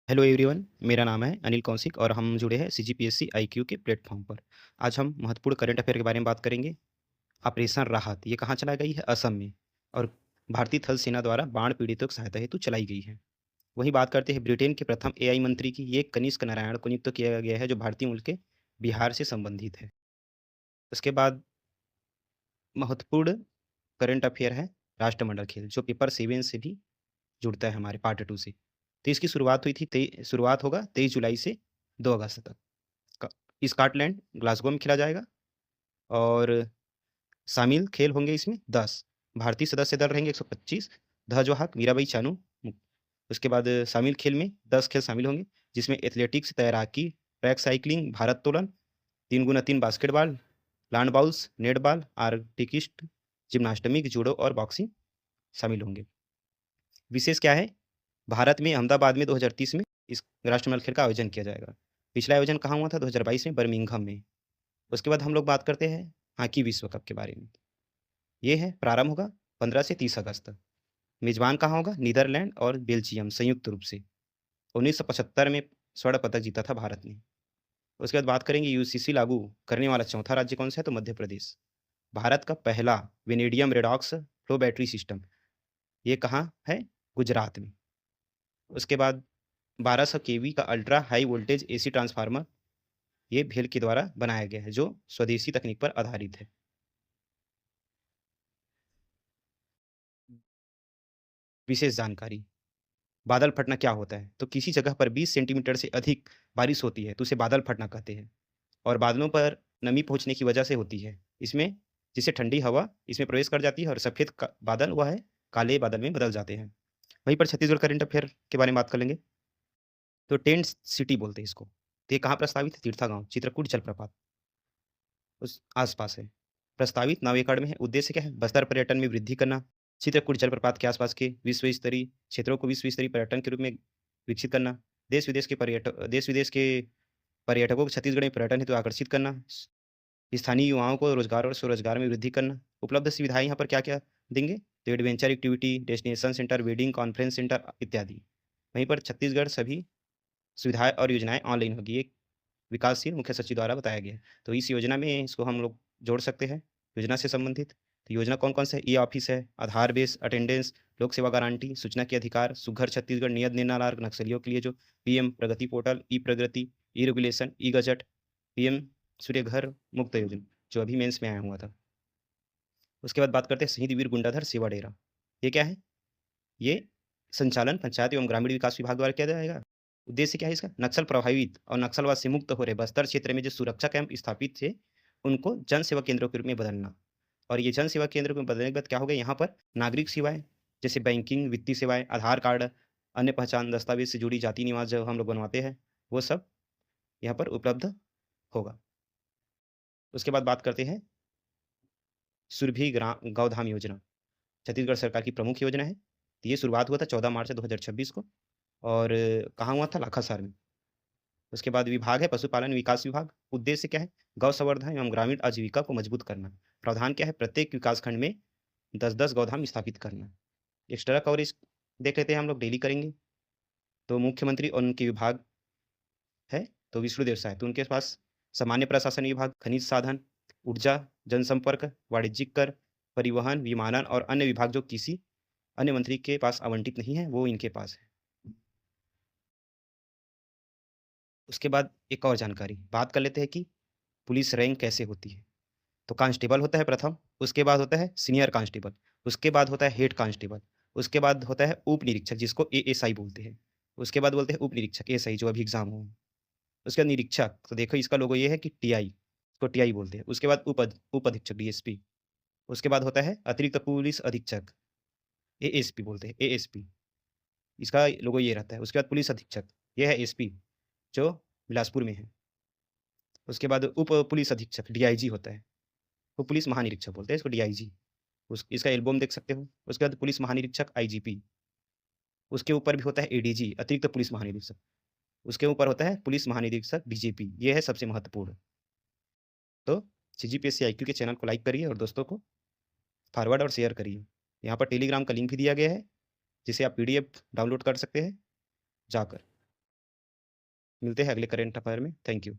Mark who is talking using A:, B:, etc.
A: Hello everyone, मेरा नाम है अनिल कौशिक और हम जुड़े हैं सीजीपीएससी आईक्यू के प्लेटफॉर्म पर। आज हम महत्वपूर्ण करंट अफेयर के बारे में बात करेंगे। ऑपरेशन राहत ये कहाँ चलाई गई है? असम में। और भारतीय थल सेना द्वारा बाढ़ पीड़ितों की सहायता हेतु चलाई गई है। वहीं बात करते हैं ब्रिटेन के प्रथम एआई मंत्री की। ये कनिष्क नारायण को नियुक्त किया गया है, जो भारतीय मूल के बिहार से संबंधित है। उसके बाद महत्वपूर्ण करंट अफेयर है राष्ट्रमंडल खेल, जो पेपर 7 से भी जुड़ता है हमारे पार्ट 2 से। तो इसकी शुरुआत हुई थी, शुरुआत होगा 23 जुलाई से 2 अगस्त तक। स्कॉटलैंड ग्लासगो में खेला जाएगा। और शामिल खेल होंगे इसमें 10। भारतीय सदस्य दल रहेंगे 125। ध्वजवाहक मीराबाई चानू। उसके बाद शामिल खेल में 10 खेल शामिल होंगे, जिसमें एथलेटिक्स, तैराकी, ट्रैक साइकिलिंग, भारोत्तोलन, 3x3 basketball, lawn bowls, netball, artist, gymnastic, judo और बॉक्सिंग शामिल होंगे। विशेष क्या है? भारत में अहमदाबाद में 2030 में इस राष्ट्रमंडल खेल का आयोजन किया जाएगा। पिछला आयोजन कहाँ हुआ था? 2022 में बर्मिंघम में। उसके बाद हम लोग बात करते हैं हॉकी विश्व कप के बारे में। ये है, प्रारंभ होगा 15 से 30 अगस्त तक। मेजबान कहाँ होगा? नीदरलैंड और बेल्जियम संयुक्त रूप से। 1975 में स्वर्ण पदक जीता था भारत ने। उसके बाद बात करेंगे यूसीसी लागू करने वाला चौथा राज्य कौन सा है? तो मध्य प्रदेश। भारत का पहला vanadium redox flow battery system ये कहाँ है? गुजरात में। उसके बाद 1200 केवी का ultra high voltage AC transformer ये भेल के द्वारा बनाया गया है, जो स्वदेशी तकनीक पर आधारित है। विशेष जानकारी। बादल फटना क्या होता है? तो किसी जगह पर 20 सेंटीमीटर से अधिक बारिश होती है तो उसे बादल फटना कहते हैं। और बादलों पर नमी पहुंचने की वजह से होती है। इसमें जिससे ठंडी हवा इसमें प्रवेश कर जाती है और सफ़ेद बादल वह है काले बादल में बदल जाते हैं। वहीं पर छत्तीसगढ़ करंट अफेयर के बारे में बात कर लेंगे। तो टेंट सिटी बोलते हैं इसको। तो ये कहाँ प्रस्तावित है? तीर्था गांव, चित्रकूट जलप्रपात उस आसपास है। प्रस्तावित नावेकड़ में है। उद्देश्य क्या है? बस्तर पर्यटन में वृद्धि करना, चित्रकूट जलप्रपात के आसपास के विश्व स्तरीय क्षेत्रों को विश्व स्तरीय पर्यटन के रूप में विकसित करना, देश विदेश के पर्यटकों को छत्तीसगढ़ में पर्यटन हेतु आकर्षित करना, स्थानीय युवाओं को रोजगार और स्वरोजगार में वृद्धि करना। उपलब्ध सुविधाएं यहाँ पर क्या क्या देंगे? तो adventure activity, destination centre, wedding conference centre इत्यादि। वहीं पर छत्तीसगढ़ सभी सुविधाएं और योजनाएं ऑनलाइन होगी। ये विकासशील मुख्य सचिव द्वारा बताया गया है। तो इस योजना में इसको हम लोग जोड़ सकते हैं योजना से संबंधित। तो योजना कौन कौन से? ई ऑफिस है, आधार बेस अटेंडेंस, लोक सेवा गारंटी, सूचना के अधिकार, सुघर छत्तीसगढ़, नियत निर्णय नक्सलियों के लिए जो पीएम प्रगति पोर्टल, ई प्रगति, ई रेगुलेशन, ई गजट, पीएम सूर्य घर मुक्त योजना, जो अभी मेंस में आया हुआ था। उसके बाद बात करते हैं शहीद वीर गुंडाधर सेवा डेरा। ये क्या है? ये संचालन पंचायत एवं ग्रामीण विकास विभाग द्वारा किया जाएगा। उद्देश्य क्या है इसका? नक्सल प्रभावित और नक्सलवाद से मुक्त हो रहे बस्तर क्षेत्र में जो सुरक्षा कैंप स्थापित थे, उनको जन सेवा केंद्रों के रूप में बदलना। और ये जन सेवा केंद्र में बदलने के बाद क्या होगा? यहाँ पर नागरिक सेवाएं जैसे बैंकिंग, वित्तीय सेवाएं, आधार कार्ड, अन्य पहचान दस्तावेज से जुड़ी जाति निवास जो हम लोग बनवाते हैं, वो सब यहाँ पर उपलब्ध होगा। उसके बाद बात करते हैं सुरभि गौधाम योजना। छत्तीसगढ़ सरकार की प्रमुख योजना है। तो ये शुरुआत हुआ था 14 मार्च 2026 को। और कहाँ हुआ था? लाखासार में। उसके बाद विभाग है पशुपालन विकास विभाग। उद्देश्य क्या है? गौ संवर्धन एवं ग्रामीण आजीविका को मजबूत करना। प्रावधान क्या है? प्रत्येक विकासखंड में 10-10 गौधाम स्थापित करना। एक्स्ट्रा कवरेज देख लेते हैं, हम लोग डेली करेंगे। तो मुख्यमंत्री और उनके विभाग है तो विष्णुदेव साय, तो उनके पास सामान्य प्रशासन विभाग, खनिज साधन, ऊर्जा, जनसंपर्क, वाणिज्यिक कर, परिवहन, विमानन और अन्य विभाग जो किसी अन्य मंत्री के पास आवंटित नहीं है, वो इनके पास है। उसके बाद एक और जानकारी बात कर लेते हैं कि पुलिस रैंक कैसे होती है। तो कांस्टेबल होता है प्रथम, उसके बाद होता है सीनियर कांस्टेबल, उसके बाद होता है हेड कांस्टेबल, उसके बाद होता है उप निरीक्षक जिसको एएसआई बोलते हैं, उसके बाद बोलते हैं उप निरीक्षक एएसआई जो अभी एग्जाम हो। उसके बाद निरीक्षक, तो देखो इसका लोगो ये है कि टीआई, इसको टीआई बोलते हैं। उसके बाद उप अधीक्षक डीएसपी। उसके बाद होता है अतिरिक्त पुलिस अधीक्षक, एएसपी बोलते हैं, एएसपी, इसका लोगो ये रहता है। उसके बाद पुलिस अधीक्षक, ये है एसपी जो बिलासपुर में है। उसके बाद उप पुलिस अधीक्षक डीआईजी होता है। वो पुलिस महानिरीक्षक बोलते हैं इसको, डीआईजी। उस इसका एल्बम देख सकते हो। उसके बाद पुलिस महानिरीक्षक आईजीपी, उसके ऊपर भी होता है एडीजी अतिरिक्त पुलिस महानिरीक्षक, उसके ऊपर होता है पुलिस महानिरीक्षक डीजीपी। ये है सबसे महत्वपूर्ण। तो सीजीपीएससी आईक्यू के चैनल को लाइक करिए और दोस्तों को फॉरवर्ड और शेयर करिए। यहाँ पर टेलीग्राम का लिंक भी दिया गया है, जिसे आप पीडीएफ डाउनलोड कर सकते हैं जाकर। मिलते हैं अगले करंट अफेयर में। Thank you.